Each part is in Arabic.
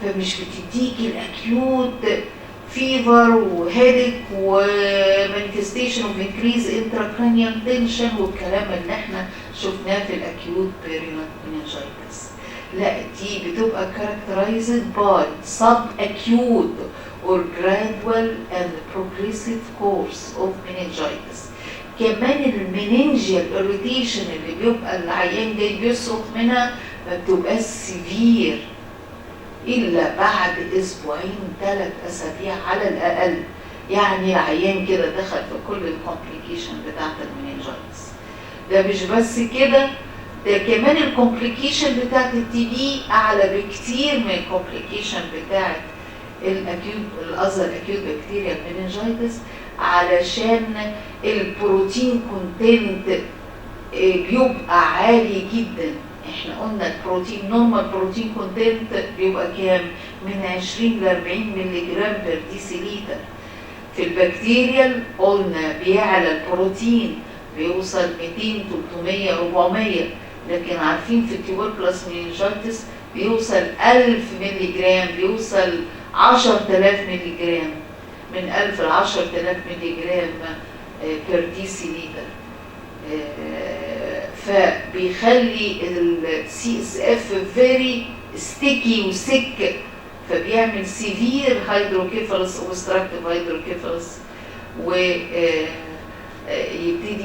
فمش بتديك الاكيوت فيفر وهيدك ومانيفستيشن اوف انكريز انتراكرانيال تنشن والكلام اللي احنا شفناه في الاكيوت بيرينال مننجايتس. لا، دي بتبقى characterized by sub-acute or gradual and progressive course of meningitis. كمان المننجيال irritation اللي بيبقى العيان جاي بيصرخ منها ما بتبقاش سيفير إلا بعد أسبوعين 3 أسابيع على الأقل. يعني العيان كده دخل في كل الكومبليكيشن بتاعت المننجايتس. ده مش بس كده، ده كمان الكومبليكيشن بتاعت التي بي أعلى بكتير من الكومبليكيشن بتاعت الأذر أكيوت بكتيريال مننجايتس، علشان البروتين كونتنت بيبقى عالي جدا. احنا قلنا البروتين نورمال بروتين كونتنت بيبقى كام؟ من 20 ل 40 مللي جرام بر ديسيليتر. في البكتيريال قلنا بيعلى البروتين بيوصل 200 300 400، لكن عارفين في التيوبركلوس مننجايتس بيوصل 1000 مللي جرام، بيوصل 10000 مللي جرام، من 1000 ل 10000 مللي جرام بر ديسيليتر. فبيخلي السي اس اف فيري ستيكي وسك، فبيعمل سيفير هيدروكيفالس اوبستراكتيف هيدروكيفالس، ويبتدي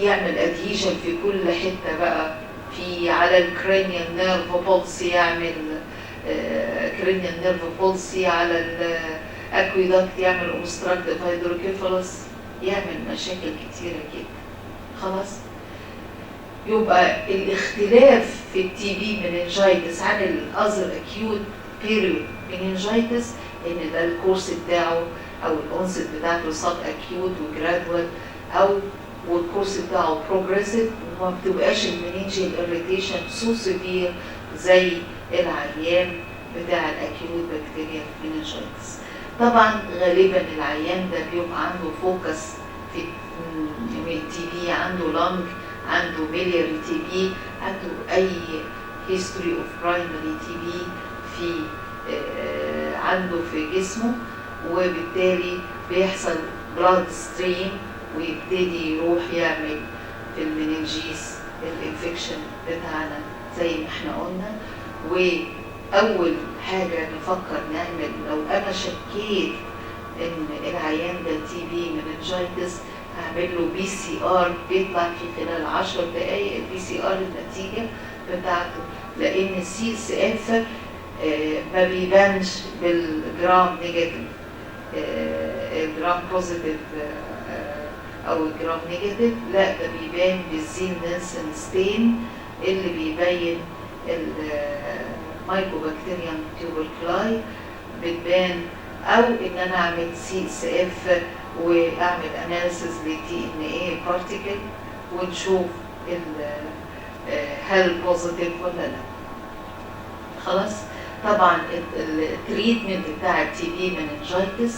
يعمل ادهيجن في كل حته بقى، في على الكرينيال نيرف بولسي يعمل كرينيال نيرف بولسي، على الاكويدكت يعمل اوبستراكتيف هيدروكيفالس، يعمل مشاكل كتيره جدا. خلاص، يبقى الاختلاف في التي بي مننجايتس عن الاذر اكيوت بيريود مننجايتس ان ده الكورس بتاعه او الانست بتاعته سب اكيوت وجرادوال، او والكورس بتاعه بروجريسيف، وما بتبقاش المننجيال اريتيشن سو سيفير زي العيان بتاع الاكيوت بكتيريال مننجايتس. طبعا غالبا العيان ده بيبقى عنده فوكس في التي بي، عنده لانج، عنده ميلياري تي بي، عنده اي هيستوري اوف برايمري تي بي في عنده في جسمه، وبالتالي بيحصل بلاد ستريم ويبتدي يروح يعمل في المننجيس الانفكشن بتاعنا زي ما احنا قلنا. واول حاجه نفكر نعمل لو انا شكيت ان العيان ده تي بي مننجايتس، هعمل له بي سي ار، بيطلع في خلال 10 دقائق البي سي ار النتيجه بتاعته، لان السي اس اف ما بيبانش بالجرام نيجاتيف، الجرام بوزيتيف او الجرام نيجاتيف، لا ده بيبان بالزين نيلسون ستين اللي بيبين المايكوبكتيريم تيوبركلاي بتبان، او ان انا اعمل سي اس اف واعمل اناليسيس للدي ان اي بارتيكل ونشوف هل بوزيتيف ولا لا. خلاص، طبعا التريتمنت بتاع التي بي مننجايتس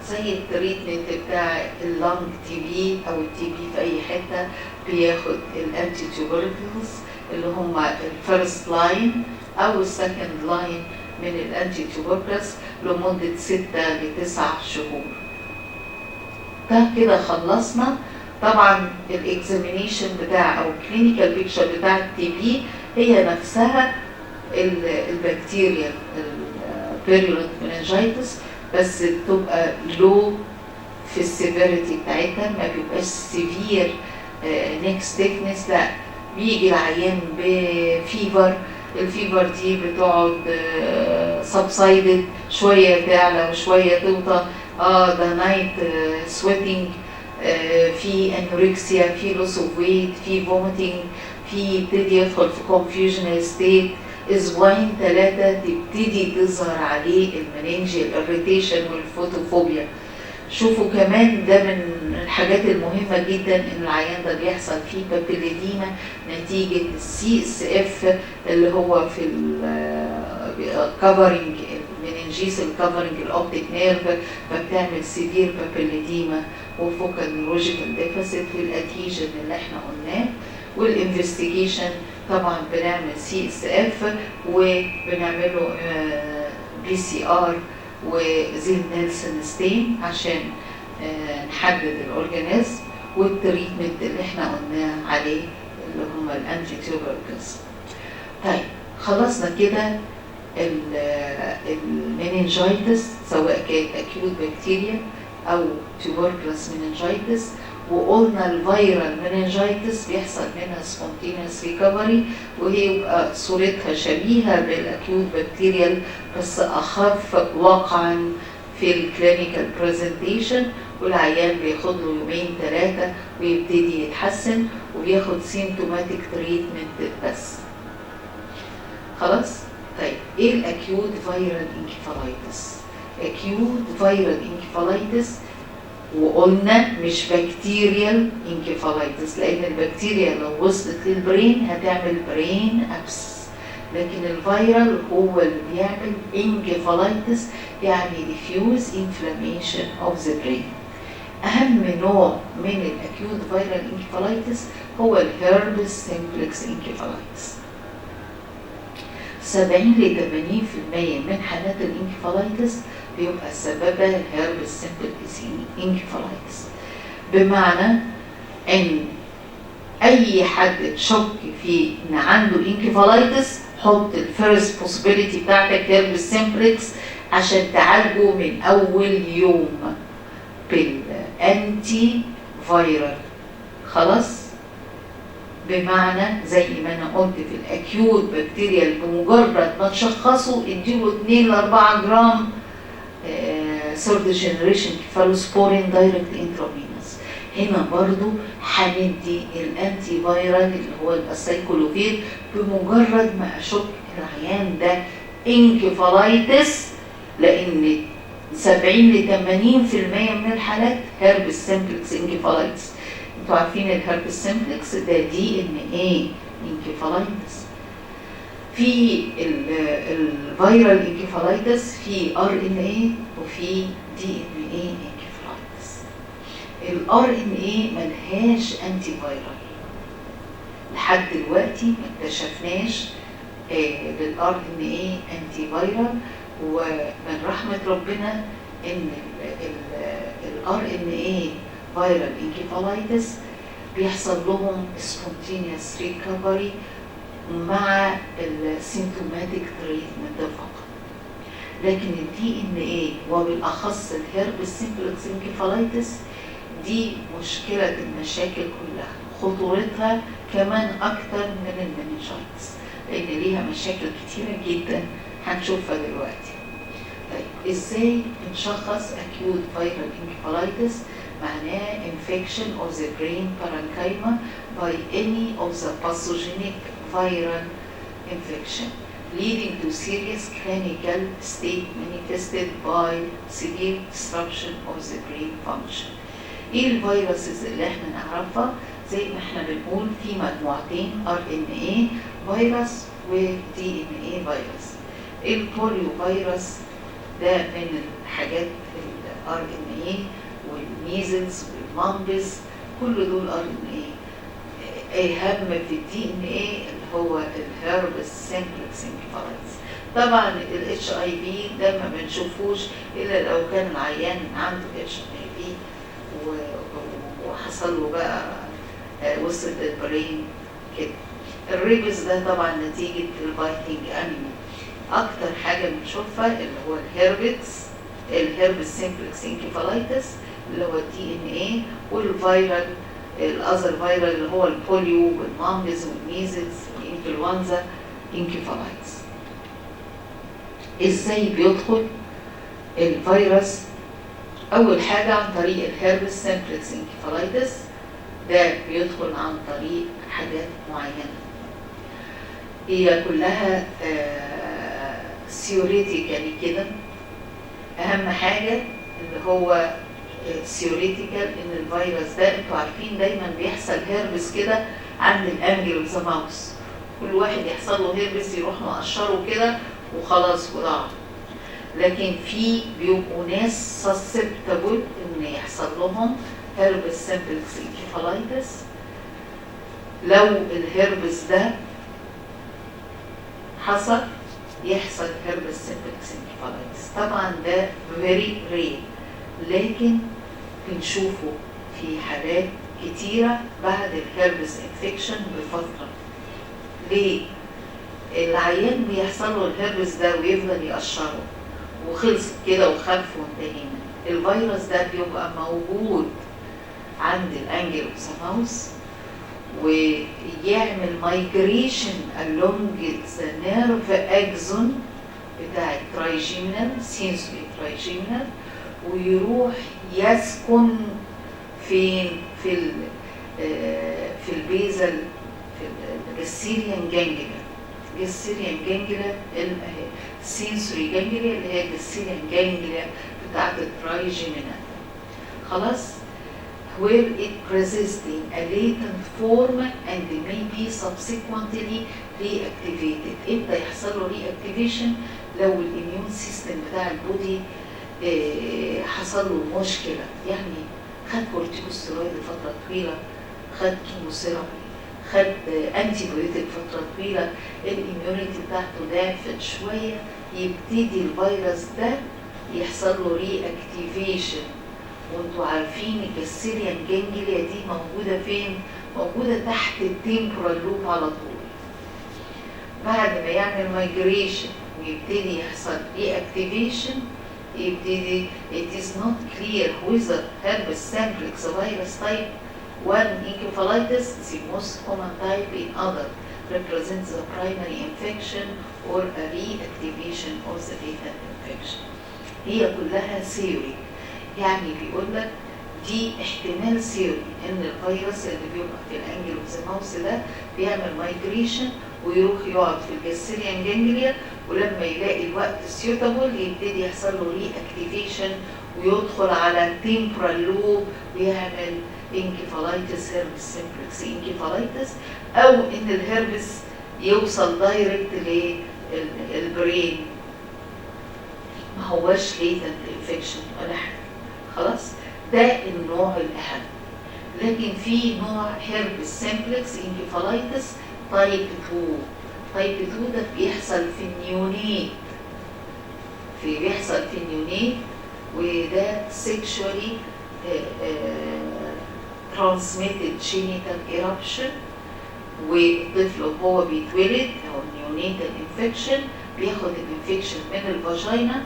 زي التريتمنت بتاع اللانج تي بي او التي بي في اي حته، بياخد الانتي تيوبركلز اللي هم الفيرست لاين او السكند لاين من الانتي تيوبركلز لمده 6 ل 9 شهور. ده كده خلصنا. طبعا الاكزامينيشن بتاع او الكلينيكال بيكتشر بتاع التي بي هي نفسها البكتيريا البيريود مننجايتس، بس بتبقى لو في السيفيريتي بتاعتها، ما بيبقاش سيفير نيك ستيفنس، لا بيجي العيان بفيفر، الفيفر دي بتقعد سبسايدد، شويه تعلى وشويه توطى، ده نايت سويتنج، في انوركسيا، في لوس اوف ويت، في فوميتنج، في يبتدي يدخل في كونفيوجنال ستيت. اسبوعين 3 تبتدي تظهر عليه المننجيال اريتيشن والفوتوفوبيا. شوفوا كمان ده من الحاجات المهمه جدا ان العيان ده بيحصل فيه بابيليديما نتيجه السي اس اف اللي هو في الكفرنج المننجيس الكفرنج الاوبتيك نيرف، فبتعمل سيفير بابيليديما وفوكال نيورولوجيكال ديفيسيت في الادهيجن اللي احنا قلناه. والانفستيجيشن طبعا بنعمل سي اس اف وبنعمله PCR وزيل نيلسون ستين عشان نحدد الأورجانيزم، والتريتمنت اللي احنا قلنا عليه اللي هم الانتي تيوبركلز. طيب خلصنا كده المننجايتس سواء كانت اكيوت بكتيريا او تيوبركلس مننجايتس، وقلنا الفيرال مننجايتس بيحصل منها سبونتينيوس ريكفري، وهي يبقى صورتها شبيهه بالاكيوت بكتيريال بس اخف وقعا في الكلينيكال برزنتيشن، والعيان بياخد له يومين 3 ويبتدي يتحسن وبياخد سيمتوماتيك تريتمنت بس. خلاص؟ طيب ايه الاكيوت فيرال انكفالايتس؟ اكيوت فيرال انكفالايتس وقلنا مش بكتيريال انكفالايتس، لان البكتيريا لو وصلت للبرين هتعمل برين ابس، لكن الفيرال هو اللي بيعمل انكفالايتس، يعني diffuse inflammation of the brain. أهم نوع من الأكيوت فيرال انكفالايتس هو الهيربس سيمبلكس انكفالايتس. 70 ل 80% من حالات الانكفالايتس بيبقى سببها الهيربس سيمبلكس انكفالايتس، بمعنى ان اي حد تشك في ان عنده انكفالايتس حط الفيرست بوسيبيليتي بتاعتك هيربس سيمبلكس عشان تعالجه من اول يوم بالانتي فيرال. خلاص؟ بمعنى زي ما انا قلت في الاكيوت بكتيريال بمجرد ما تشخصه اديله 2 ل 4 جرام ثيرد جنريشن كيفالوسبورين دايركت انترافينوس. هنا برضو هندي الانتي فيرال اللي هو الاسايكلوفير بمجرد ما اشك العيان ده انكفالايتس، لان 70 ل 80% من الحالات هيربس سيمبلكس انكفالايتس. انتوا عارفين الهيربس سيمبلكس ده دي ان ايه انكفالايتس. في الفيرال انكفالايتس في ار ان ايه وفي دي ان ايه انكفالايتس. الار ان ايه ملهاش انتي فيرال لحد دلوقتي، ما اكتشفناش للار ان ايه انتي فيرال، ومن رحمه ربنا ان الار ان ايه فيرال انكفالايتس بيحصل لهم spontaneous recovery مع السيمتوماتيك تريتمنت فقط. لكن الدي ان ايه وبالاخص الهيربس سيمبلكس انكفالايتس دي مشكله المشاكل كلها، خطورتها كمان اكتر من المننجايتس لان ليها مشاكل كتيره جدا هنشوفها دلوقتي. طيب ازاي بنشخص acute viral encephalitis؟ معناه infection of the brain parenchyma by any of the pathogenic viral infection leading to serious clinical state manifested by severe disruption of the brain function. ايه الفيروسز اللي احنا نعرفها؟ زي ما احنا بنقول في مجموعتين RNA فيروس و DNA فيروس. البوليو فيروس ده من الحاجات RNA، والميزلز والمامبس كل دول RNA. اهم في الدي ان ايه اللي هو الهيربس سيمبلكس انكفالايتس. طبعا الاتش اي في ده ما بنشوفوش الا لو كان العيان عنده اتش اي في وحصل له بقى وصل للبرين كده. الريبس ده طبعا نتيجه البايتنج انيمال. اكتر حاجه بنشوفها اللي هو الهيربس سيمبلكس انكفالايتس اللي هو الدي ان ايه، والفيرال الاذر فيرال اللي هو البوليو والمامبز والميزلز والانفلونزا انكفالايتس. ازاي بيدخل الفيروس؟ اول حاجه عن طريق الهيربس سيمبلكس انكفالايتس، ده بيدخل عن طريق حاجات معينه هي كلها ثيوريتيكالي كده. اهم حاجه اللي هو ثيوريتيكال ان الفيروس ده انتوا عارفين دايما بيحصل هيربس كده عند الانجل اوف ذا ماوس، كل واحد يحصل له هيربس يروح مقشره كده وخلاص وضاع. لكن في بيبقوا ناس سسبتبل ان يحصل لهم هيربس سيمبلكس انكفالايتس. لو الهيربس ده حصل يحصل هيربس سيمبلكس انكفالايتس. طبعا ده very rare، لكن بنشوفه في حالات كتيرة بعد الهربس انفكشن بفترة. ليه؟ العيان بيحصل له الهربس ده ويفضل يقشره وخلصت كده وخف وانتهينا. الفيروس ده بيبقى موجود عند الانجيلوساموس ويعمل مايجريشن along the nerve axon بتاع الترايجيمينال سينسوري ترايجيمينال، ويروح يسكن فين؟ في البيزل، في الجسيريان جانجليا. الجسيريان جانجليا السينسوري جانجليا اللي هي الجسيريان جانجليا بتاعت الترايجيمينال. خلاص؟ where it persists in a latent form and may be subsequently reactivated. امتى يحصل له reactivation؟ لو الاميون سيستم بتاع البودي حصل له مشكله، يعني خد كورتيكوستيرويد لفتره طويله، خد كيموثيرابي، خد انتي بايوتيك فتره طويله، الاميونيتي بتاعته ضعفت شويه، يبتدي الفيروس ده يحصل له reactivation. وانتوا عارفين الجسيريان جانجليا دي موجوده فين؟ موجوده تحت التمبورال لوب على طول. بعد ما يعمل مايجريشن ويبتدي يحصل reactivation، يبتدي it is not clear whether herpes simplex virus type 1 encephalitis, the most common type in other, represents the primary infection or a reactivation of the latent infection. هي كلها theory، يعني بيقول لك دي احتمال ثيوري ان الفيروس اللي بيبقى في الانجيلوساموس ده بيعمل مايجريشن ويروح يقعد في الجسيريان جانجليا، ولما يلاقي الوقت سيوتابل يبتدي يحصل له ري اكتيفيشن ويدخل على التمبرال لوب ويعمل انكيفالايتس، هيربس سيمبلكس انكيفالايتس، او ان الهربس يوصل دايركت للبرين، ما هوش ليتنت انفكشن ولا حاجه. خلاص؟ ده النوع الاهم. لكن في نوع هيربس سيمبلكس انكيفالايتس تايب 2. تايب 2 ده بيحصل في النيونيت، بيحصل في النيونيت، وده sexually transmitted genital eruption، والطفل وهو بيتولد او النيونيتال انفكشن بياخد الانفكشن من الفاجينا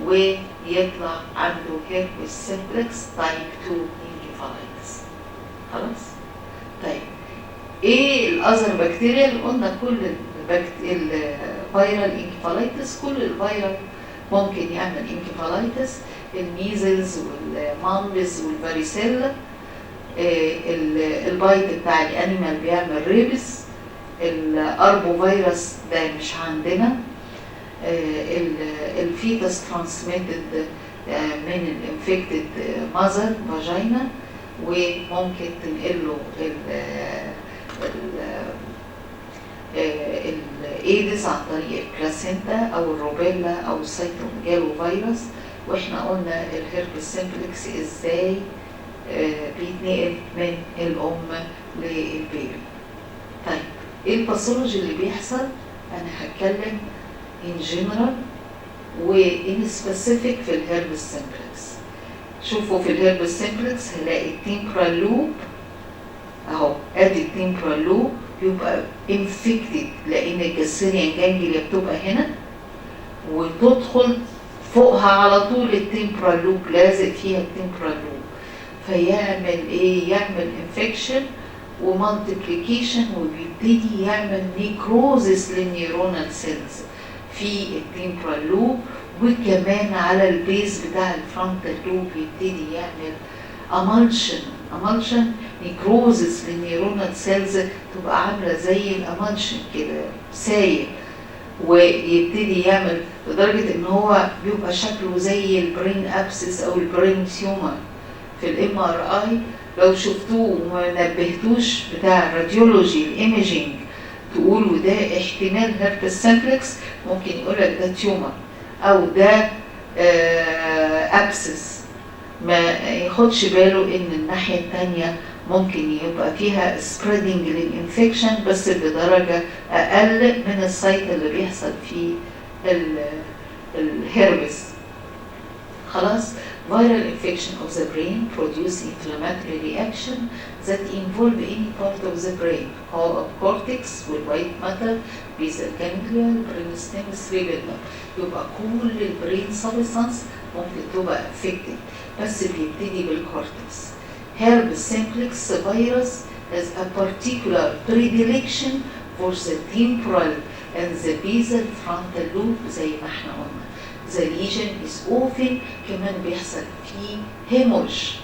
ويطلع عنده هيربس سيمبلكس تايب 2 انكيفالايتس. خلاص؟ طيب ايه الاذر بكتيريا؟ قلنا كل الفيرال انكيفالايتس، كل الفيرال ممكن يعمل انكيفالايتس، الميزلز والمامبس والفاريسيلا، البايت بتاع الانيمال بيعمل ريبس، الاربو فيروس ده مش عندنا، الفيتس ترانسميتد من الانفكتد ماذر فاجينا، وممكن تنقله الايدز عن طريق البلاسينتا او الروبيلا او السيتوميجالو فيروس. واحنا قلنا الهيربس سيمبلكس ازاي بيتنقل من الام للبيبي. طيب ايه الباثولوجي اللي بيحصل؟ انا هتكلم in general وin specific في الهيربس سيمبلكس. شوفوا في الهيربس سيمبلكس هلاقي التمبرال لوب اهو، ادي التمبرال لوب بيبقى انفكتد لان الجسيريان جانجليا بتبقى هنا وتدخل فوقها على طول التمبرال لوب، لازق فيها التمبرال لوب، فيعمل ايه؟ يعمل انفكشن ومالتيبليكيشن وبيبتدي يعمل نيكروزس للنيورونال سيلز في التمبرال لوب، وكمان على البيز بتاع الفرونتال لوب يبتدي يعمل امالشن نيكروزس للنيورونال سيلز، تبقى عامله زي الامالشن كده سايل، ويبتدي يعمل لدرجه ان هو بيبقى شكله زي البرين ابسس او البرين تيومر. في الام ار اي لو شفتوه وما نبهتوش بتاع الراديولوجي الايميجينج تقولوا ده احتمال هيربس سيمبلكس، ممكن يقولك ده تيومر او ده ابسس، ما ياخدش باله ان الناحيه الثانيه ممكن يبقى فيها سبريدنج للانفكشن بس بدرجه اقل من السايت اللي بيحصل فيه الهربس. خلاص. Viral infection of the brain produce inflammatory reaction that involve any part of the brain. cortex والwhite matter basal ganglia brainstem cerebellum. يبقى كل البرين سبستانس ممكن تبقى affected بس بيبتدي بالكورتكس. Herpes simplex virus has a particular predilection for the temporal and the basal frontal lobe زي ما احنا قلنا. The lesion is often كمان بيحصل فيه hemorrhage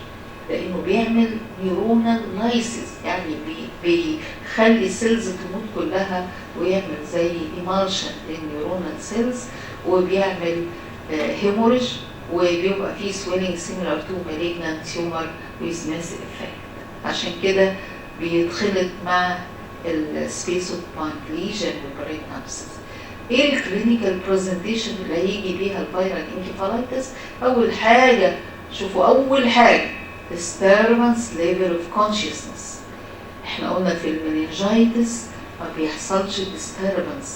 لأنه بيعمل نيورونال لايسيس، يعني بيخلي السيلز تموت كلها ويعمل زي emulsion للنيورونال سيلز وبيعمل hemorrhage وبيبقى فيه swelling similar to malignant tumor with massive effect. عشان كده بيتخلط مع السبيسو بانك ليجن والبرين ابسس. ايه الكلينيكال برزنتيشن اللي هيجي بيها الفيرال انكفالايتس؟ اول حاجه شوفوا اول حاجه disturbance level of consciousness. احنا قلنا في المننجايتس ما بيحصلش disturbance،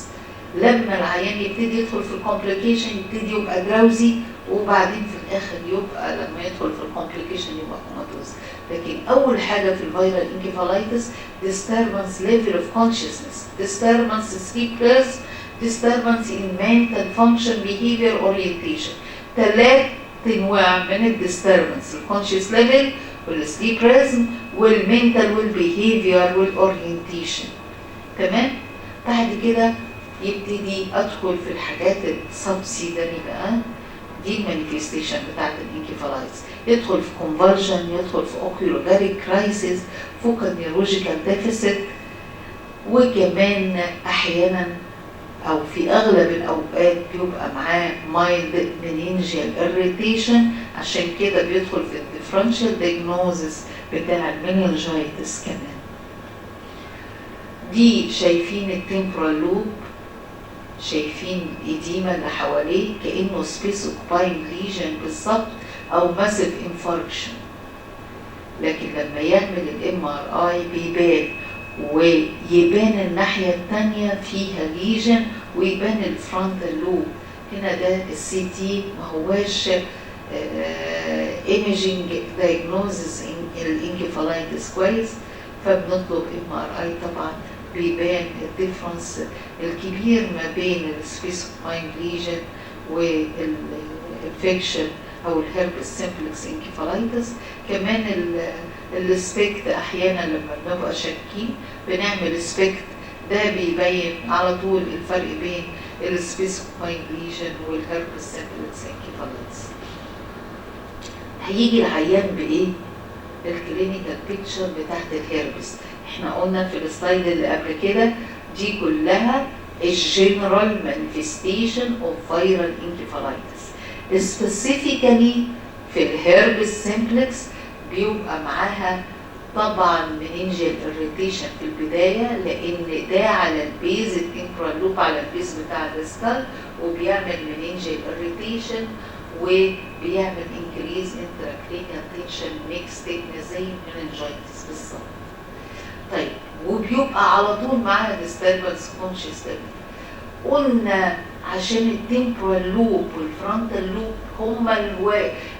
لما العيان يبتدي يدخل في الكومبليكيشن يبتدي يبقى دراوزي وبعدين في الاخر يبقى لما يدخل في الكومبليكيشن يبقى كوماتوز. لكن اول حاجه في الفيرال انكفالايتس disturbance level of consciousness، disturbance sleepiness، disturbance in mental function behavior orientation. 3 انواع من الديستربنس، الكونشس ليفل والسليب ريزم والمنتال والبيهيفير والاورينتيشن. تمام؟ بعد كده يبتدي ادخل في الحاجات السبسيدري بقى، دي المانيفستيشن بتاعت الانكفالايتس. يدخل في كونفرجن، يدخل في اوكيولوجاريك كرايسيس، فوكال نيورولوجيكال ديفيسيت، وكمان احيانا او في اغلب الاوقات بيبقى معاه مايلد منينجيال اريتيشن. عشان كده بيدخل في الديفرنشال دايجنوزس بتاع المننجايتس كمان. دي شايفين التمبرال لوب، شايفين الإديمة اللي حواليه كأنه سبيس اوكوباينج ليجن بالظبط أو ماسيف انفاركشن. لكن لما يعمل الMRI بيبان، ويبان الناحية التانية فيها ليجن ويبان الفرونتال لوب. هنا ده الCT ما هواش ايميجينج دايجنوزز الانكفالايتس كويس، فبنطلب MRI. طبعا بيبان الديفرنس الكبير ما بين السبيسيفاينج ليجن والانفكشن او الهربس سيمبلكس انكفالايتس. كمان السبيكت احيانا لما بنبقى شاكين بنعمل سبيكت، ده بيبين على طول الفرق بين السبيسيفاينج ليجن والهربس سيمبلكس انكفالايتس. هيجي العيان بايه؟ الكلينيكال بيكتشر بتاعت الهربس. احنا قلنا في السلايد اللي قبل كده دي كلها الجنرال مانيفستيشن اوف فيرال انكفالايتس. سبيسيفيكالي في الهربس سيمبلكس بيبقى معاها طبعا منينجيال اريتيشن في البدايه، لان ده على البيز التمبرال لوب على البيز بتاع السكال، وبيعمل منينجيال اريتيشن وبيعمل انكريز انتراكرينيال تنشن ميكس تكنس زي المننجايتس بالظبط. طيب وبيبقى على طول معاها ديستربنس كونشس ليفل. قلنا عشان التمبرال لوب والفرونتال لوب هم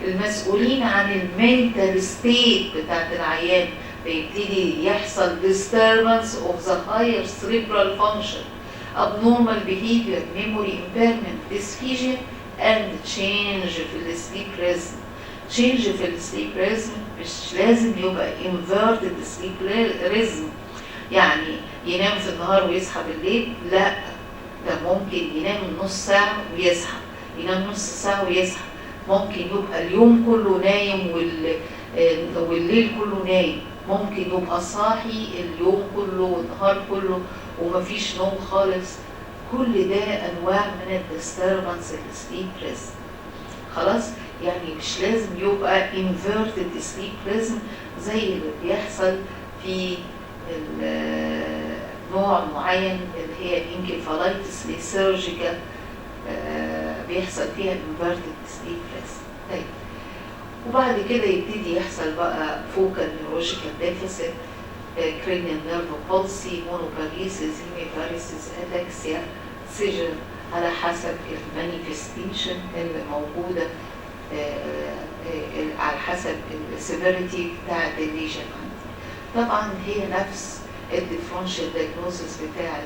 المسؤولين عن المنتال ستيت بتاعت العيان، بيبتدي يحصل disturbance of the higher cerebral function, abnormal behavior, memory impairment, dysphagia and change في السليب ريزم. change في السليب ريزم مش لازم يبقى inverted sleep rhythm، يعني ينام في النهار ويصحى بالليل، لا، ده ممكن ينام نص ساعة ويصحى، ينام نص ساعة ويصحى، ممكن يبقى اليوم كله نايم والليل كله نايم، ممكن يبقى صاحي اليوم كله والنهار كله ومفيش نوم خالص. كل ده أنواع من الديستربنس السليب ريزم. خلاص؟ يعني مش لازم يبقى inverted sleep rhythm زي اللي بيحصل في نوع معين اللي هي الانكفالايتس ليسيرجيكال بيحصل فيها inverted sleep rhythm. طيب وبعد كده يبتدي يحصل بقى فوكال نيورولوجيكال ديفيسيت، cranial nerve palsy, monoparesis, hemiparesis, ataxia, seizure على حسب المانيفستيشن اللي موجودة، على حسب السيفيريتي بتاعت الليجن عندي. طبعا هي نفس الديفرنشال دايجنوزس بتاعت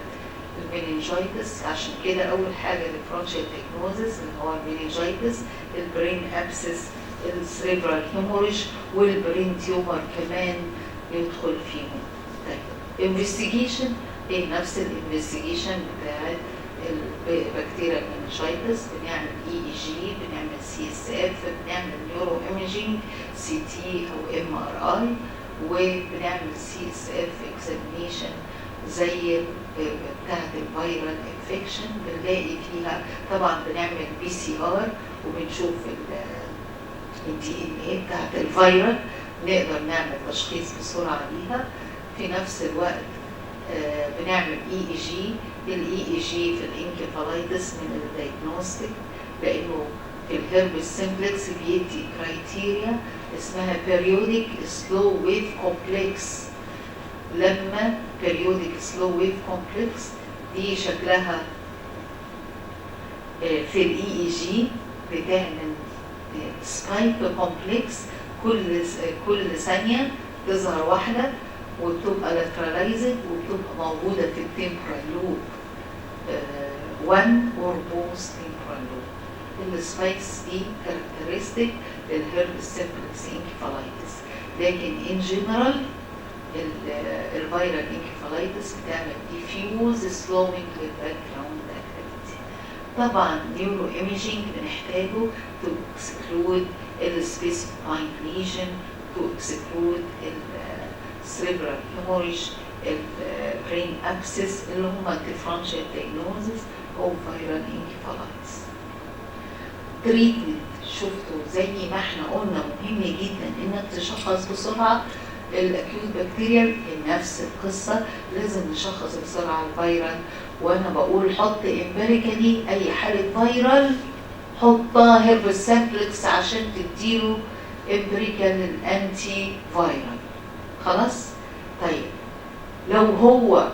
المينينجايتس. عشان كده اول حاجه الديفرنشال دايجنوزس اللي هو المينينجايتس، البرين ابسس، السريبرال هيموريج، والبرين تيومر كمان يدخل فيهم. طيب انفستيجيشن هي نفس الانفستيجيشن بتاعت البكتيريا المينينجايتس، بنعمل EEG، بنعمل CSF، بنعمل نيورو ايميجينج CT او MRI، وبنعمل CSF اكزامينيشن زي بتاعت الفيرال انفكشن. بنلاقي فيها طبعا بنعمل PCR وبنشوف الDNA بتاعت الفيرال، نقدر نعمل تشخيص بسرعه ليها. في نفس الوقت بنعمل EEG. EEG في الانكفالايتس من الدايجنوستيك، لانه في الهربس سيمبلكس بيدي كرايتيريا اسمها periodic slow wave complex. لما periodic slow wave complex دي شكلها في EEG بتعمل سبايك كومبلكس، كل ثانيه تظهر واحده وبتبقى لاتراليزد وبتبقى موجوده في التمبرال لوب، one or both temporal lobe. السبايكس دي كاركترستيك للهيربس سيمبلكس انكفالايتس. لكن ان جنرال الفيرال انكفالايتس بتعمل diffuse slowing للباكجراوند اكتيفيتي. طبعا نيورو ايميجينج بنحتاجه to exclude السبيسيفايد ليجن، to exclude السريبرال هيموريج، البرين ابسس، اللي هم الديفرنشال دايجنوزس او فيرال انكفالايتس. تريتمنت شفتوا زي ما احنا قلنا مهم جدا انك تشخص بسرعه الاكيوت بكتيريال، نفس القصه لازم نشخص بسرعه الفيرال. وانا بقول حط امبيريكالي اي حاله فيرال حطها هيربس سامبلكس عشان تديله امبيريكال الانتي فيرال. خلاص. طيب لو هو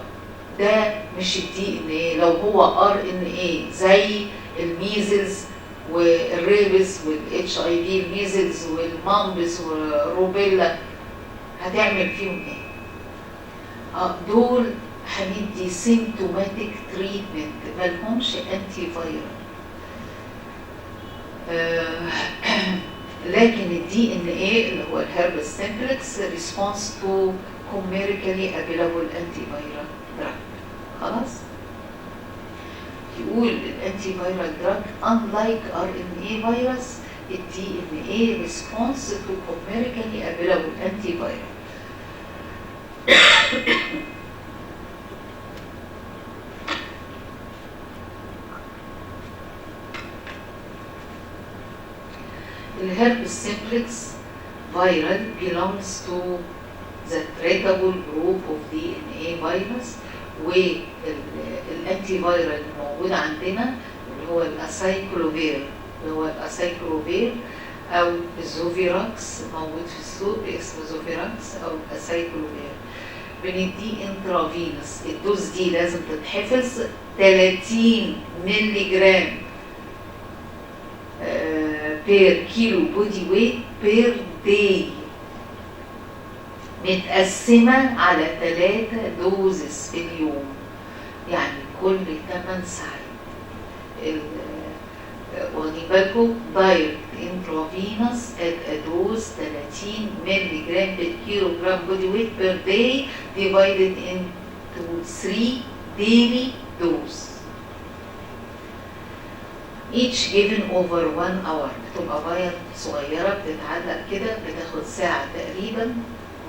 ده مش الDNA، لو هو RNA زي الميزلز والريبس والHIV، الميزلز والمامبس والروبيلا، هتعمل فيهم ايه؟ دول هندي سيمتوماتيك تريتمنت، مالهمش انتي فيرال. لكن الDNA اللي هو الهربس سيمبلكس ريسبونس تو commercially available antiviral drug. خلاص؟ يقول الانتي فيرال drug unlike RNA virus الDNA response to commercially available antiviral. الهربس سيمبلكس viral belongs to the treatable group of DNA virus، والانتي فيرال الموجود عندنا اللي هو الاسايكلوفير، او الزوفيراكس موجود في السوق باسم زوفيراكس او الاسايكلوفير. بنديه انترافينوس. الدوز دي لازم تتحفظ 30 مللي جرام بير كيلو بودي ويت بير داي، متقسمة على 3 دوزز في اليوم، يعني كل 8 ساعات. واخدين بالكم؟ دايركت انترافينوس ات دوز 30 مللي جرام بير كيلو جرام بودي ويت بير داي divided into 3 daily dose. each given over 1 hour. بتبقى فاير صغيرة بتتعلق كده، بتاخد ساعة تقريبا،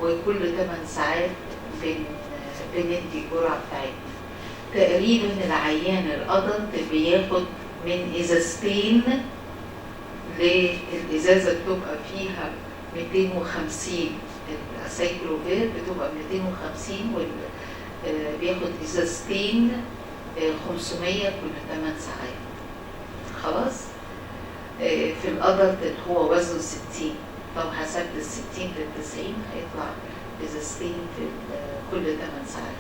وكل 8 ساعات بندي الجرعة بتاعتنا. تقريبا العيان الأدلت بياخد من إزازتين، للإزازة بتبقى فيها 250، الأسايكلوفير بتبقى 250 بياخد إزازتين 500 كل 8 ساعات. خلاص. في الأدلت اللي هو وزنه 60، لو حسبت 60 في 90 هيطلع إزازتين في كل 8 ساعات.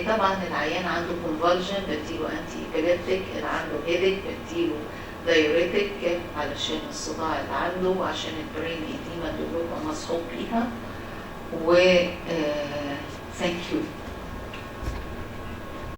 طبعا العيان عنده كونفالجن بديله انتي ايبيليبتيك، اللي عنده هيدك بديله دايوريتك علشان الصداع اللي عنده وعشان البرين ايديما اللي هو مصحوب بيها. و ثانك يو.